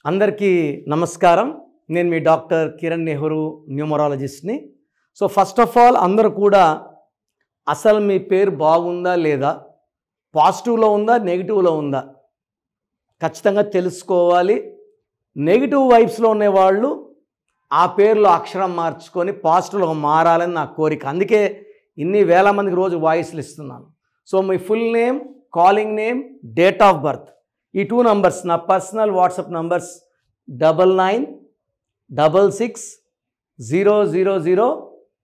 అందరికీ నమస్కారం. నేను మీ డాక్టర్ కిరణ్ నెహ్రూ, న్యూమరాలజిస్ట్ని. సో ఫస్ట్ ఆఫ్ ఆల్ అందరూ కూడా అసలు మీ పేరు బాగుందా లేదా, పాజిటివ్లో ఉందా నెగిటివ్లో ఉందా ఖచ్చితంగా తెలుసుకోవాలి. నెగిటివ్ వైబ్స్లో ఉండేవాళ్ళు ఆ పేరులో అక్షరం మార్చుకొని పాజిటివ్లో మారాలని నా కోరిక. అందుకే ఇన్ని వేల మందికి రోజు వాయిస్లు ఇస్తున్నాను. So me full name, calling name, date of birth, ఈ 2 నంబర్స్ నా personal WhatsApp numbers 9966000317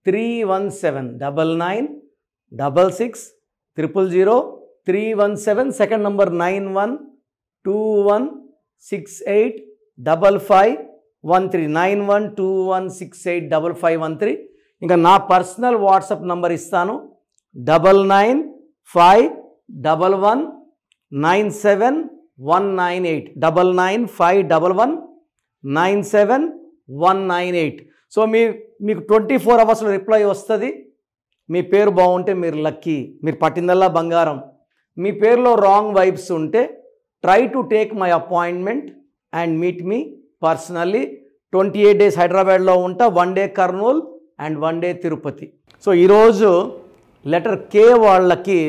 9966000317. Second number 9121685513 9121685513. ఇంకా నా పర్సనల్ వాట్సాప్ నంబర్ ఇస్తాను 9951197198 9951197198. సో మీకు 24 అవర్స్లో రిప్లై వస్తుంది. మీ పేరు బాగుంటే మీరు లక్కీ, మీరు పట్టిందల్లా బంగారం. మీ పేరులో రాంగ్ వైబ్స్ ఉంటే try to take my appointment and meet me personally. 28 days హైదరాబాద్లో ఉంటా, 1 day Kurnool and 1 day Tirupati. So ఈరోజు లెటర్ కే వాళ్ళకి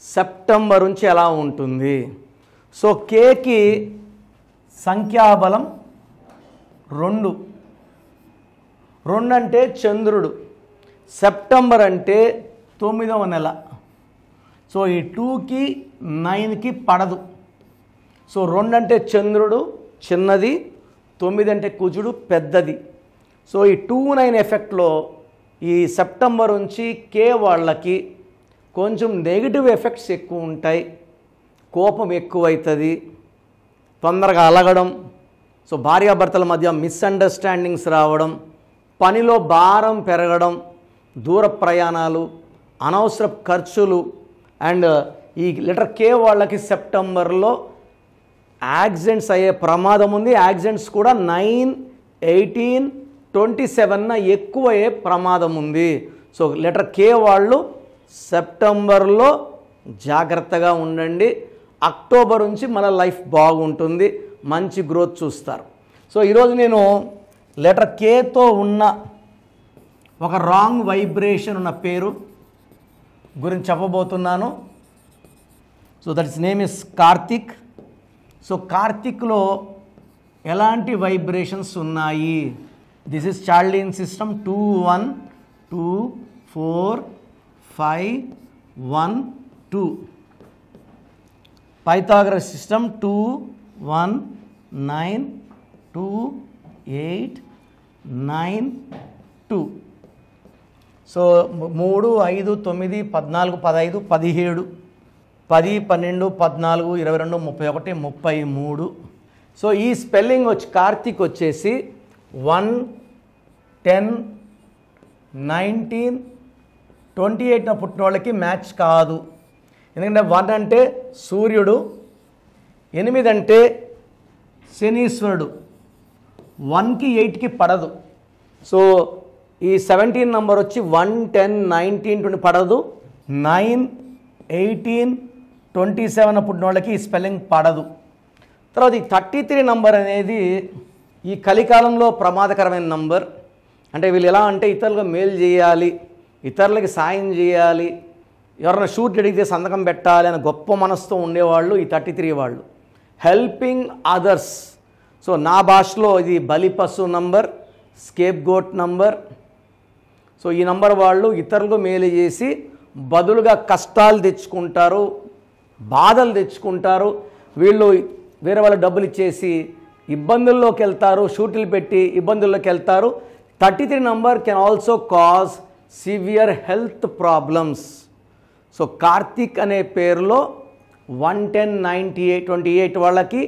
సెప్టెంబర్ నుంచి ఎలా ఉంటుంది. సో కేకి సంఖ్యాబలం 2 అంటే చంద్రుడు. సెప్టెంబర్ అంటే 9వ నెల. సో ఈ 2కి 9కి పడదు. సో 2 అంటే చంద్రుడు చిన్నది, 9 అంటే కుజుడు పెద్దది. సో ఈ 2-9 ఎఫెక్ట్లో ఈ సెప్టెంబర్ నుంచి కే వాళ్ళకి కొంచెం నెగిటివ్ ఎఫెక్ట్స్ ఎక్కువ ఉంటాయి. కోపం ఎక్కువవుతుంది, తొందరగా అలగడం, సో భార్యాభర్తల మధ్య మిస్అండర్స్టాండింగ్స్ రావడం, పనిలో భారం పెరగడం, దూర ప్రయాణాలు, అనవసర ఖర్చులు. అండ్ ఈ లెటర్ కే వాళ్ళకి సెప్టెంబర్లో యాక్సిడెంట్స్ అయ్యే ప్రమాదం ఉంది. యాక్సిడెంట్స్ కూడా 9, 18, 27 ఎక్కువ అయ్యే ప్రమాదం ఉంది. సో లెటర్ కే వాళ్ళు సెప్టెంబర్లో జాగ్రత్తగా ఉండండి. అక్టోబర్ నుంచి మన లైఫ్ బాగుంటుంది, మంచి గ్రోత్ చూస్తారు. సో ఈరోజు నేను లెటర్ కేతో ఉన్న ఒక రాంగ్ వైబ్రేషన్ ఉన్న పేరు గురించి చెప్పబోతున్నాను. So that is name is Karthik. So కార్తిక్లో ఎలాంటి వైబ్రేషన్స్ ఉన్నాయి. This is Chaldean system 2 1 2 4 5 1 2. Pythagoras system 2 1 9 2 8 9 2. So 3 5 9 14 15 17 10 12 14 22 31 33. So ఈ స్పెల్లింగ్ వచ్చి కార్తిక్ వచ్చేసి 1 10 19 28 పుట్టిన వాళ్ళకి మ్యాచ్ కాదు. ఎందుకంటే 1 అంటే సూర్యుడు, 8 అంటే శనీశ్వరుడు, 1కి 8కి పడదు. సో ఈ 17 నంబర్ వచ్చి 1 10 19 20 పడదు. 9 18 27 పుట్టిన వాళ్ళకి ఈ స్పెల్లింగ్ పడదు. తర్వాత ఈ 33 నంబర్ అనేది ఈ కలికాలంలో ప్రమాదకరమైన నంబర్. అంటే వీళ్ళు ఎలా అంటే ఇతరులకు మేలు చేయాలి, ఇతరులకి సాయం చేయాలి, ఎవరైనా షూట్ అడిగితే సంతకం పెట్టాలి అని గొప్ప మనసుతో ఉండేవాళ్ళు ఈ 33 వాళ్ళు. Helping others. సో నా భాషలో ఇది బలిపశు number, scapegoat number. So ఈ నంబర్ వాళ్ళు ఇతరులకు మేలు చేసి బదులుగా కష్టాలు తెచ్చుకుంటారు, బాధలు తెచ్చుకుంటారు. వీళ్ళు వేరే వాళ్ళ డబ్బులు ఇచ్చేసి ఇబ్బందుల్లోకి వెళ్తారు, షూట్లు పెట్టి ఇబ్బందుల్లోకి వెళ్తారు. 33 number can also cause severe health problems. So Karthik అనే పేరులో 1 10 98 28 వాళ్ళకి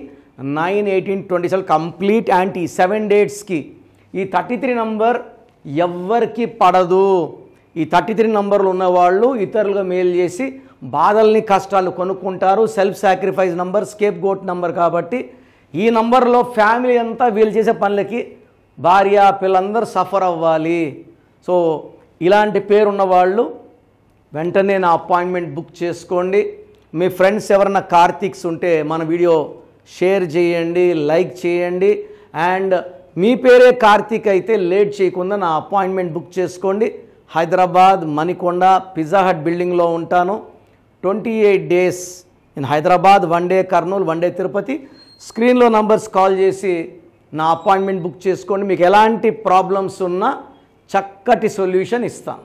9 18 27 కంప్లీట్ యాంటీ 7 డేట్స్కి ఈ 33 నంబర్ ఎవ్వరికి పడదు. ఈ 33 నంబర్లు ఉన్నవాళ్ళు ఇతరులుగా మేలు చేసి బాధల్ని కష్టాలు కొనుక్కుంటారు. Self sacrifice number, scapegoat number. కాబట్టి ఈ నంబర్లో ఫ్యామిలీ అంతా వీళ్ళు చేసే పనులకి భార్య పిల్లలందరూ సఫర్ అవ్వాలి. సో ఇలాంటి పేరున్న వాళ్ళు వెంటనే నా అపాయింట్మెంట్ బుక్ చేసుకోండి. మీ ఫ్రెండ్స్ ఎవరైనా కార్తిక్స్ ఉంటే మన వీడియో షేర్ చేయండి, లైక్ చేయండి. అండ్ మీ పేరే కార్తీక్ అయితే లేట్ చేయకుండా నా అపాయింట్మెంట్ బుక్ చేసుకోండి. హైదరాబాద్ మణికొండ పిజ్జా హట్ బిల్డింగ్లో ఉంటాను. 28 days in Hyderabad, 1 day Kurnool, 1 day Tirupati. స్క్రీన్లో నంబర్స్ కాల్ చేసి నా అపాయింట్మెంట్ బుక్ చేసుకోండి. మీకు ఎలాంటి ప్రాబ్లమ్స్ ఉన్నా చక్కటి సొల్యూషన్ ఇస్తాను.